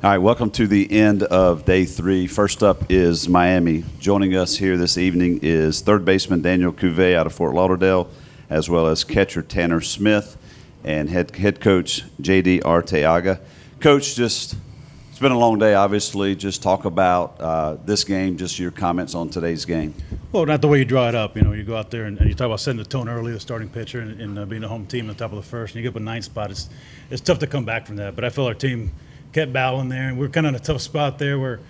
All right, welcome to the end of day 3. First up is Miami. Joining us here this evening is third baseman Daniel Cuvet out of Fort Lauderdale, as well as catcher Tanner Smith and head coach JD Arteaga. Coach, it's been a long day, obviously. Just talk about this game, just your comments on today's game. Well, not the way you draw it up. You go out there and you talk about setting the tone early, the starting pitcher, and being a home team on top of the first, and you get up a 9th spot. It's tough to come back from that. But I feel our team kept battling there, and we're kind of in a tough spot there where,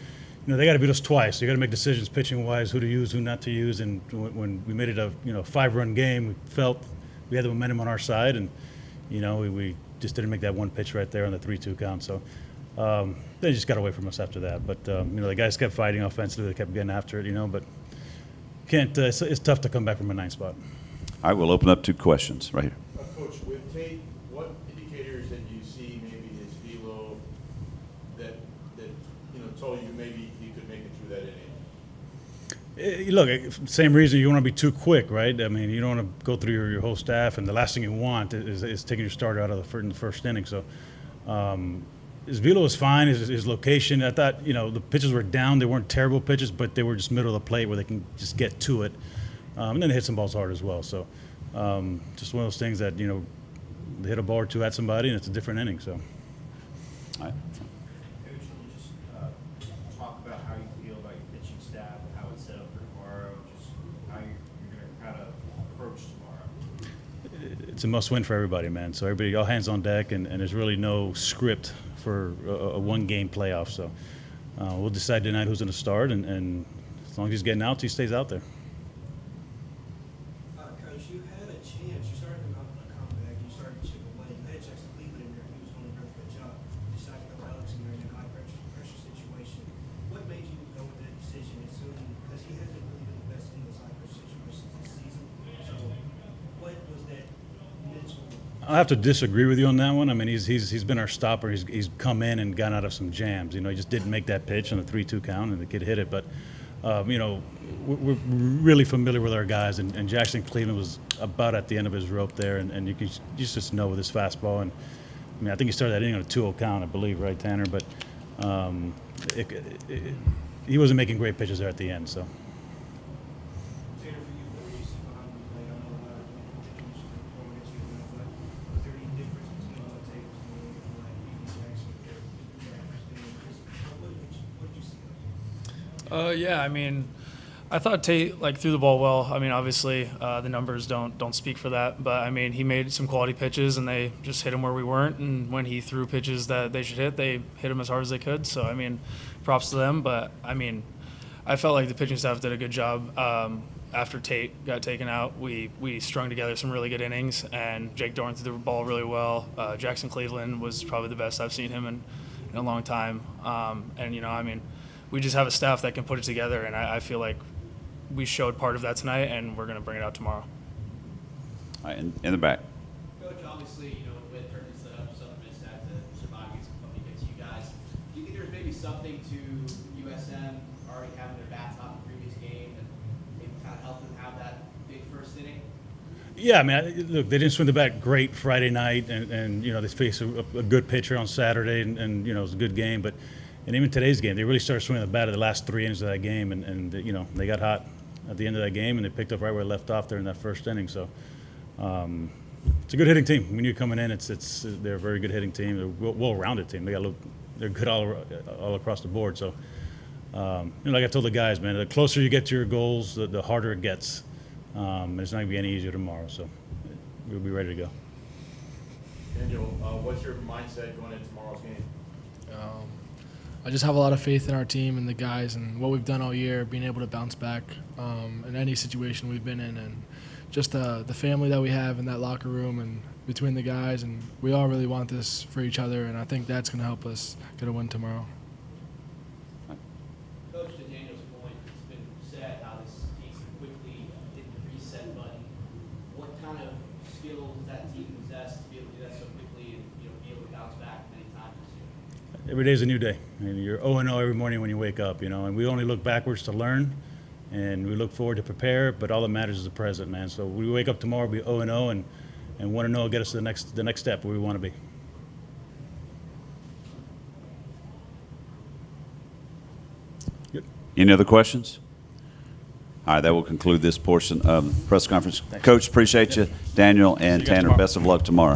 they got to beat us twice. So you got to make decisions pitching-wise, who to use, who not to use. And when we made it a 5-run game, we felt we had the momentum on our side, and we just didn't make that one pitch right there on the 3-2 count. So they just got away from us after that. But the guys kept fighting offensively, they kept getting after it. But can't. It's tough to come back from a 9th spot. All right, we'll open up to questions right here. Coach, with Tate, what indicators did you see maybe his velo that told you maybe he could make it through that inning? Look, same reason you don't want to be too quick, right? I mean, you don't want to go through your whole staff, and the last thing you want is taking your starter out of in the first inning. So his velo was fine. His location, I thought, the pitches were down. They weren't terrible pitches, but they were just middle of the plate where they can just get to it. And then they hit some balls hard as well. So just one of those things that, they hit a ball or two at somebody, and it's a different inning. So. All right. Coach, can you just talk about how you feel about your pitching staff and how it's set up for tomorrow, just how you're going to kind of approach tomorrow? It's a must-win for everybody, man. So everybody, all hands on deck, and there's really no script for a one-game playoff. So we'll decide tonight who's going to start, and as long as he's getting out, he stays out there. Coach, you had a chance. You started a comeback. You started to chip away. You had Jackson Cleveland in there. He was doing a really good job. You decided to go Alex in there in a high-pressure situation. What made you go with that decision? Because he hasn't really been the best in those high-pressure situations this season. So what was that mental? I'll have to disagree with you on that one. I mean, he's been our stopper. He's come in and gotten out of some jams. He just didn't make that pitch on the 3-2 count, and the kid hit it. But we're really familiar with our guys, and Jackson Cleveland was about at the end of his rope there, and you just know with his fastball. And I mean, I think he started that inning on a 2-0 count, I believe, right, Tanner? But he wasn't making great pitches there at the end. So. Tanner, for you, what do you see behind the plate? I know a lot of people are going against you, but was there any difference between what Tate was doing and like even Jackson? What did you see? Yeah, I mean, I thought Tate threw the ball well. I mean, obviously the numbers don't speak for that, but I mean he made some quality pitches and they just hit him where we weren't. And when he threw pitches that they should hit, they hit him as hard as they could. So I mean, props to them. But I mean, I felt like the pitching staff did a good job. After Tate got taken out, we strung together some really good innings, and Jake Dorn threw the ball really well. Jackson Cleveland was probably the best I've seen him in a long time. And I mean, we just have a staff that can put it together, and I feel like we showed part of that tonight, and we're going to bring it out tomorrow. All right, in the back. Coach, obviously, with turning set up, some missed had to survive against you guys. Do you think there's maybe something to USM already having their bats out in the previous game and maybe kind of help them have that big first inning? Yeah, I mean, look, they didn't swing the bat great Friday night, and they faced a good pitcher on Saturday, and it was a good game. But and even today's game, they really started swinging the bat at the last 3 innings of that game, and they got hot at the end of that game, and they picked up right where they left off there in that first inning. So it's a good hitting team. We knew coming in, they're a very good hitting team. They're a well-rounded team. They're good all across the board. So like I told the guys, man, the closer you get to your goals, the harder it gets. It's not going to be any easier tomorrow, so we'll be ready to go. Daniel, what's your mindset going into tomorrow's game? I just have a lot of faith in our team and the guys and what we've done all year, being able to bounce back in any situation we've been in, and just the family that we have in that locker room and between the guys, and we all really want this for each other, and I think that's going to help us get a win tomorrow. Coach, to Daniel's point, it's been said how this team can quickly hit the reset button. What kind of skill does that team possess to be able to do that so quickly and be able to bounce back many times this year? Every day's a new day. I mean, you're 0-0 every morning when you wake up, and we only look backwards to learn, and we look forward to prepare, but all that matters is the present, man. So we wake up tomorrow, be 0-0, and 1-0 get us to the next step where we want to be. Good. Any other questions? All right, that will conclude this portion of the press conference. Coach, appreciate you. Daniel and guys Tanner, tomorrow. best of luck tomorrow.